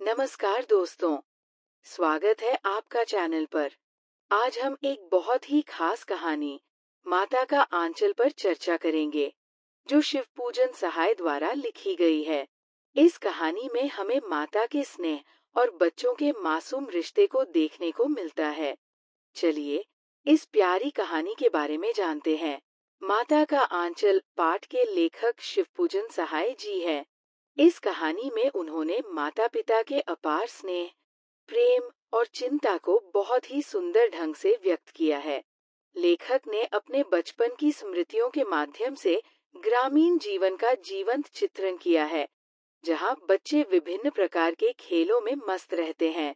नमस्कार दोस्तों, स्वागत है आपका चैनल पर। आज हम एक बहुत ही खास कहानी माता का आंचल पर चर्चा करेंगे, जो शिव पूजन सहाय द्वारा लिखी गई है। इस कहानी में हमें माता के स्नेह और बच्चों के मासूम रिश्ते को देखने को मिलता है। चलिए, इस प्यारी कहानी के बारे में जानते हैं। माता का आंचल पाठ के लेखक शिवपूजन सहाय जी हैं। इस कहानी में उन्होंने माता-पिता के अपार स्नेह, प्रेम और चिंता को बहुत ही सुंदर ढंग से व्यक्त किया है। लेखक ने अपने बचपन की स्मृतियों के माध्यम से ग्रामीण जीवन का जीवंत चित्रण किया है, जहां बच्चे विभिन्न प्रकार के खेलों में मस्त रहते हैं।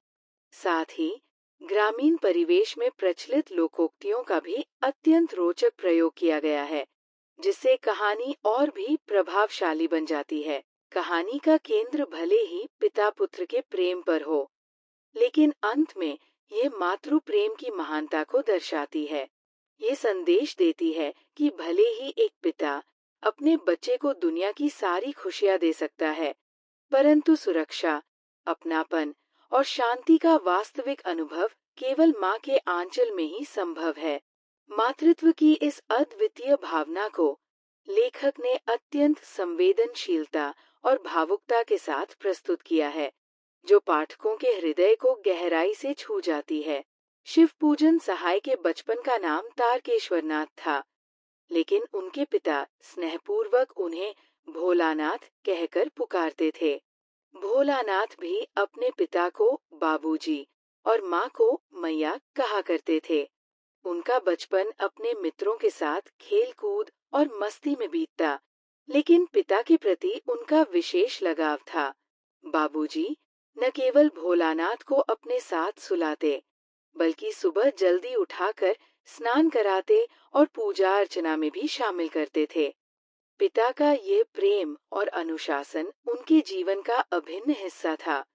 साथ ही ग्रामीण परिवेश में प्रचलित लोकोक्तियों का भी अत्यंत रोचक प्रयोग किया गया है, जिससे कहानी और भी प्रभावशाली बन जाती है। कहानी का केंद्र भले ही पिता पुत्र के प्रेम पर हो, लेकिन अंत में ये मातृ प्रेम की महानता को दर्शाती है। ये संदेश देती है कि भले ही एक पिता अपने बच्चे को दुनिया की सारी खुशियां दे सकता है, परंतु सुरक्षा, अपनापन और शांति का वास्तविक अनुभव केवल माँ के आंचल में ही संभव है। मातृत्व की इस अद्वितीय भावना को लेखक ने अत्यंत संवेदनशीलता और भावुकता के साथ प्रस्तुत किया है, जो पाठकों के हृदय को गहराई से छू जाती है। शिवपूजन सहाय के बचपन का नाम तारकेश्वरनाथ था, लेकिन उनके पिता स्नेहपूर्वक उन्हें भोलानाथ कहकर पुकारते थे। भोलानाथ भी अपने पिता को बाबूजी और माँ को मैया कहा करते थे। उनका बचपन अपने मित्रों के साथ खेल-कूद और मस्ती में बीतता, लेकिन पिता के प्रति उनका विशेष लगाव था। बाबूजी न केवल भोलानाथ को अपने साथ सुलाते, बल्कि सुबह जल्दी उठाकर स्नान कराते और पूजा अर्चना में भी शामिल करते थे। पिता का ये प्रेम और अनुशासन उनके जीवन का अभिन्न हिस्सा था।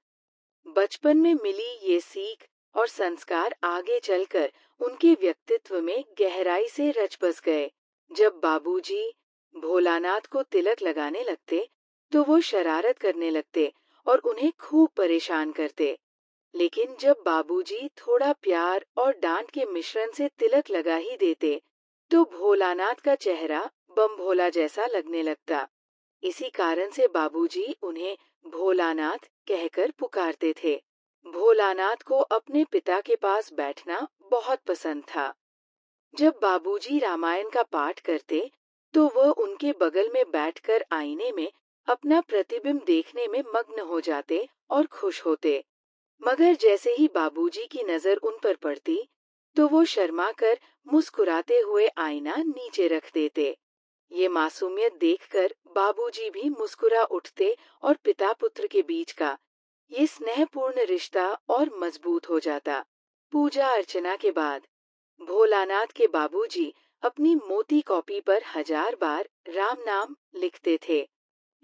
बचपन में मिली ये सीख और संस्कार आगे चलकर उनके व्यक्तित्व में गहराई से रच बस गए। जब बाबूजी भोलानाथ को तिलक लगाने लगते, तो वो शरारत करने लगते और उन्हें खूब परेशान करते। लेकिन जब बाबूजी थोड़ा प्यार और डांट के मिश्रण से तिलक लगा ही देते, तो भोलानाथ का चेहरा बम भोला जैसा लगने लगता। इसी कारण से बाबूजी उन्हें भोलानाथ कहकर पुकारते थे। भोलानाथ को अपने पिता के पास बैठना बहुत पसंद था। जब बाबूजी रामायण का पाठ करते, तो वह उनके बगल में बैठकर आईने में अपना प्रतिबिंब देखने में मग्न हो जाते और खुश होते। मगर जैसे ही बाबूजी की नजर उन पर पड़ती, तो वो शर्माकर मुस्कुराते हुए आईना नीचे रख देते। ये मासूमियत देखकर बाबूजी भी मुस्कुरा उठते और पिता पुत्र के बीच का ये स्नेहपूर्ण रिश्ता और मजबूत हो जाता। पूजा अर्चना के बाद भोलानाथ के बाबूजी अपनी मोटी कॉपी पर 1000 बार राम नाम लिखते थे।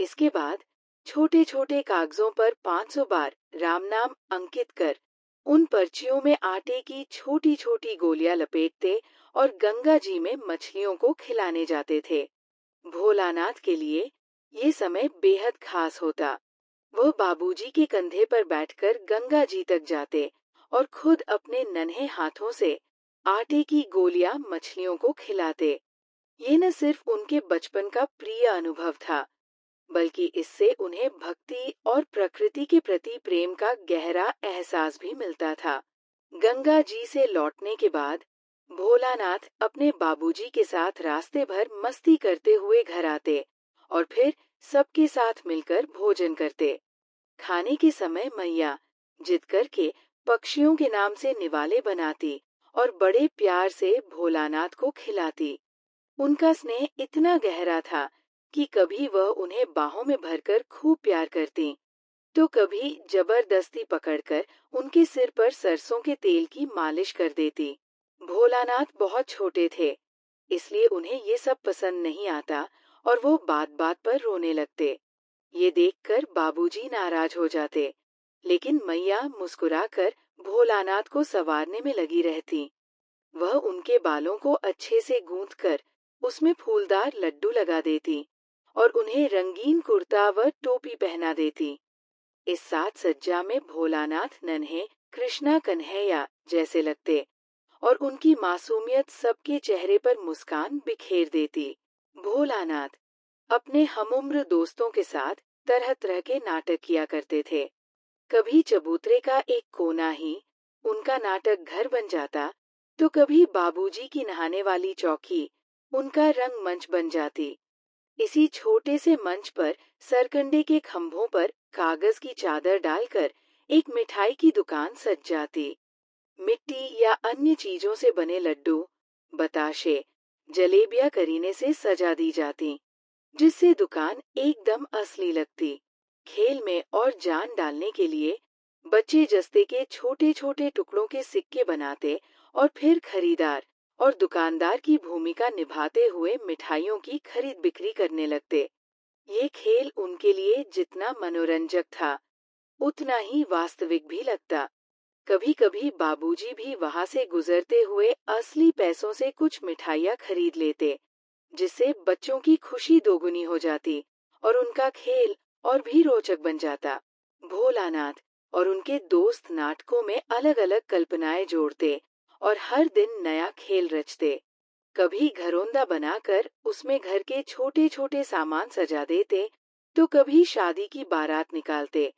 इसके बाद छोटे छोटे कागजों पर 500 बार राम नाम अंकित कर उन पर्चियों में आटे की छोटी छोटी गोलियां लपेटते और गंगा जी में मछलियों को खिलाने जाते थे। भोलानाथ के लिए ये समय बेहद खास होता। वह बाबूजी के कंधे पर बैठकर गंगा जी तक जाते और खुद अपने नन्हे हाथों से आटे की गोलियां मछलियों को खिलाते। ये न सिर्फ उनके बचपन का प्रिय अनुभव था, बल्कि इससे उन्हें भक्ति और प्रकृति के प्रति प्रेम का गहरा एहसास भी मिलता था। गंगा जी से लौटने के बाद भोलानाथ अपने बाबूजी के साथ रास्ते भर मस्ती करते हुए घर आते और फिर सबके साथ मिलकर भोजन करते। खाने के समय मैया जिद करके पक्षियों के नाम से निवाले बनाती और बड़े प्यार से भोलानाथ को खिलाती। उनका स्नेह इतना गहरा था कि कभी वह उन्हें बाहों में भरकर खूब प्यार करती, तो कभी जबरदस्ती पकड़कर उनके सिर पर सरसों के तेल की मालिश कर देती। भोलानाथ बहुत छोटे थे, इसलिए उन्हें ये सब पसंद नहीं आता और वो बात बात पर रोने लगते। ये देखकर बाबूजी नाराज हो जाते, लेकिन मैया मुस्कुराकर भोलानाथ को संवारने में लगी रहती। वह उनके बालों को अच्छे से गूंथकर उसमें फूलदार लड्डू लगा देती और उन्हें रंगीन कुर्ता व टोपी पहना देती। इस साज सज्जा में भोलानाथ नन्हे कृष्णा कन्हैया जैसे लगते और उनकी मासूमियत सबके चेहरे पर मुस्कान बिखेर देती। भोलानाथ अपने हमउम्र दोस्तों के साथ तरह तरह के नाटक किया करते थे। कभी चबूतरे का एक कोना ही उनका नाटक घर बन जाता, तो कभी बाबूजी की नहाने वाली चौकी उनका रंगमंच बन जाती। इसी छोटे से मंच पर सरकंडे के खंभों पर कागज की चादर डालकर एक मिठाई की दुकान सज जाती। मिट्टी या अन्य चीजों से बने लड्डू, बताशे, जलेबियां करीने से सजा दी जाती, जिससे दुकान एकदम असली लगती। खेल में और जान डालने के लिए बच्चे जस्ते के छोटे छोटे टुकड़ों के सिक्के बनाते और फिर खरीदार और दुकानदार की भूमिका निभाते हुए मिठाइयों की खरीद बिक्री करने लगते। ये खेल उनके लिए जितना मनोरंजक था, उतना ही वास्तविक भी लगता। कभी कभी बाबूजी भी वहां से गुजरते हुए असली पैसों से कुछ मिठाइयाँ खरीद लेते, जिससे बच्चों की खुशी दोगुनी हो जाती और उनका खेल और भी रोचक बन जाता। भोलानाथ और उनके दोस्त नाटकों में अलग अलग कल्पनाएं जोड़ते और हर दिन नया खेल रचते। कभी घरौंदा बनाकर उसमें घर के छोटे छोटे सामान सजा देते, तो कभी शादी की बारात निकालते,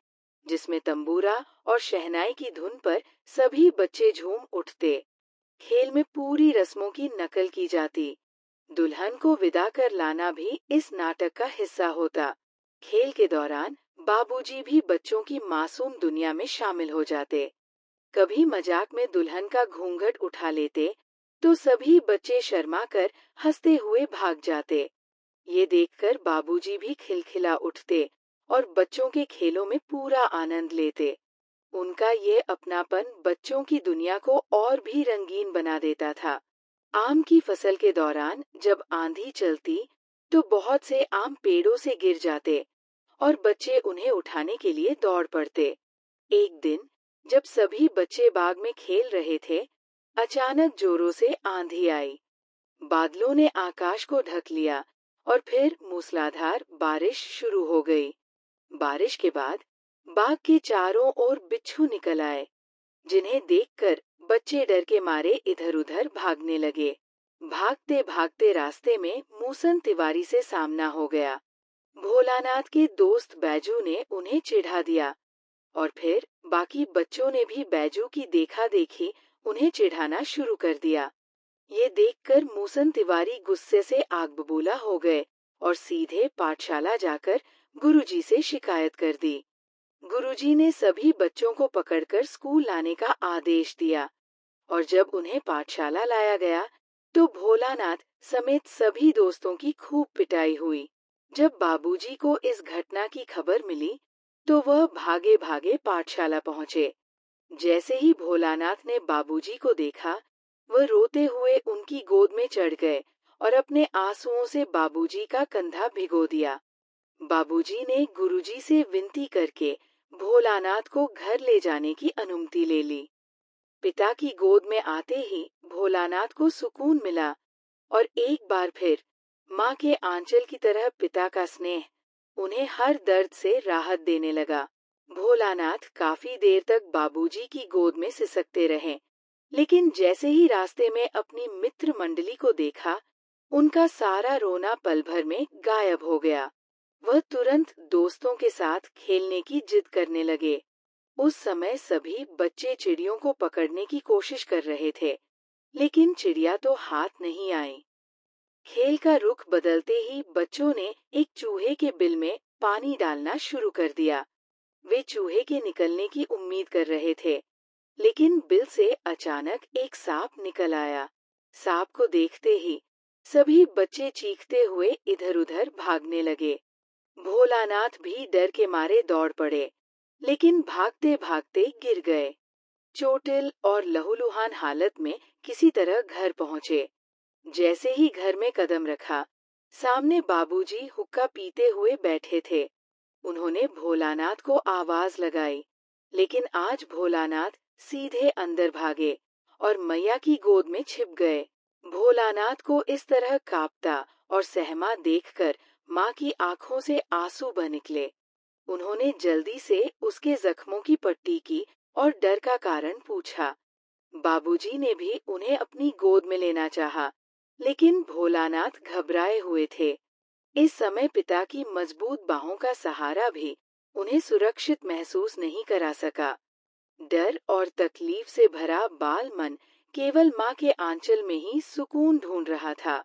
जिसमें तंबूरा और शहनाई की धुन पर सभी बच्चे झूम उठते। खेल में पूरी रस्मों की नकल की जाती। दुल्हन को विदा कर लाना भी इस नाटक का हिस्सा होता। खेल के दौरान बाबूजी भी बच्चों की मासूम दुनिया में शामिल हो जाते। कभी मजाक में दुल्हन का घूंघट उठा लेते, तो सभी बच्चे शर्मा कर हंसते हुए भाग जाते। ये देखकर बाबूजी भी खिलखिला उठते और बच्चों के खेलों में पूरा आनंद लेते। उनका ये अपनापन बच्चों की दुनिया को और भी रंगीन बना देता था। आम की फसल के दौरान जब आंधी चलती, तो बहुत से आम पेड़ों से गिर जाते और बच्चे उन्हें उठाने के लिए दौड़ पड़ते। एक दिन जब सभी बच्चे बाग में खेल रहे थे, अचानक जोरों से आंधी आई। बादलों ने आकाश को ढक लिया और फिर मूसलाधार बारिश शुरू हो गई। बारिश के बाद बाग के चारों ओर बिच्छू निकल आए, जिन्हें देखकर बच्चे डर के मारे इधर-उधर भागने लगे। भागते भागते रास्ते में मूसन तिवारी से सामना हो गया। भोलानाथ के दोस्त बैजू ने उन्हें चिढ़ा दिया और फिर बाकी बच्चों ने भी बैजू की देखा देखी उन्हें चिढ़ाना शुरू कर दिया। ये देखकर मूसन तिवारी गुस्से से आग बबूला हो गए और सीधे पाठशाला जाकर गुरुजी से शिकायत कर दी। गुरुजी ने सभी बच्चों को पकड़कर स्कूल लाने का आदेश दिया और जब उन्हें पाठशाला लाया गया, तो भोलानाथ समेत सभी दोस्तों की खूब पिटाई हुई। जब बाबूजी को इस घटना की खबर मिली, तो वह भागे भागे पाठशाला पहुंचे। जैसे ही भोलानाथ ने बाबूजी को देखा, वह रोते हुए उनकी गोद में चढ़ गए और अपने आंसुओं से बाबूजी का कंधा भिगो दिया। बाबूजी ने गुरुजी से विनती करके भोलानाथ को घर ले जाने की अनुमति ले ली। पिता की गोद में आते ही भोलानाथ को सुकून मिला और एक बार फिर माँ के आंचल की तरह पिता का स्नेह उन्हें हर दर्द से राहत देने लगा। भोलानाथ काफी देर तक बाबूजी की गोद में सिसकते रहे, लेकिन जैसे ही रास्ते में अपनी मित्र मंडली को देखा, उनका सारा रोना पल भर में गायब हो गया। वह तुरंत दोस्तों के साथ खेलने की जिद करने लगे। उस समय सभी बच्चे चिड़ियों को पकड़ने की कोशिश कर रहे थे, लेकिन चिड़िया तो हाथ नहीं आई। खेल का रुख बदलते ही बच्चों ने एक चूहे के बिल में पानी डालना शुरू कर दिया। वे चूहे के निकलने की उम्मीद कर रहे थे, लेकिन बिल से अचानक एक सांप निकल आया। सांप को देखते ही सभी बच्चे चीखते हुए इधर-उधर भागने लगे। भोलानाथ भी डर के मारे दौड़ पड़े, लेकिन भागते भागते गिर गए। चोटिल और लहूलुहान हालत में किसी तरह घर पहुंचे। जैसे ही घर में कदम रखा, सामने बाबूजी हुक्का पीते हुए बैठे थे। उन्होंने भोलानाथ को आवाज लगाई, लेकिन आज भोलानाथ सीधे अंदर भागे और मैया की गोद में छिप गए। भोलानाथ को इस तरह कांपता और सहमा देखकर माँ की आंखों से आंसू बह निकले। उन्होंने जल्दी से उसके जख्मों की पट्टी की और डर का कारण पूछा। बाबूजी ने भी उन्हें अपनी गोद में लेना चाहा, लेकिन भोलानाथ घबराए हुए थे। इस समय पिता की मजबूत बाहों का सहारा भी उन्हें सुरक्षित महसूस नहीं करा सका। डर और तकलीफ से भरा बाल मन केवल माँ के आंचल में ही सुकून ढूंढ रहा था।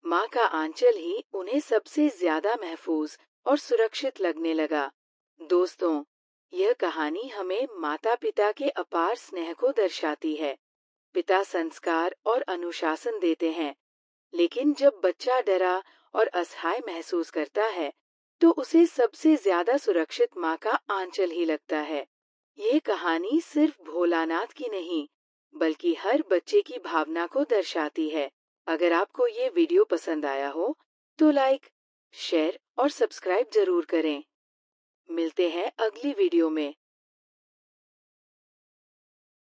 माँ का आंचल ही उन्हें सबसे ज्यादा महफूज और सुरक्षित लगने लगा। दोस्तों, यह कहानी हमें माता पिता के अपार स्नेह को दर्शाती है। पिता संस्कार और अनुशासन देते हैं, लेकिन जब बच्चा डरा और असहाय महसूस करता है, तो उसे सबसे ज्यादा सुरक्षित माँ का आंचल ही लगता है। ये कहानी सिर्फ भोलानाथ की नहीं, बल्कि हर बच्चे की भावना को दर्शाती है। अगर आपको ये वीडियो पसंद आया हो, तो लाइक, शेयर और सब्सक्राइब जरूर करें। मिलते हैं अगली वीडियो में।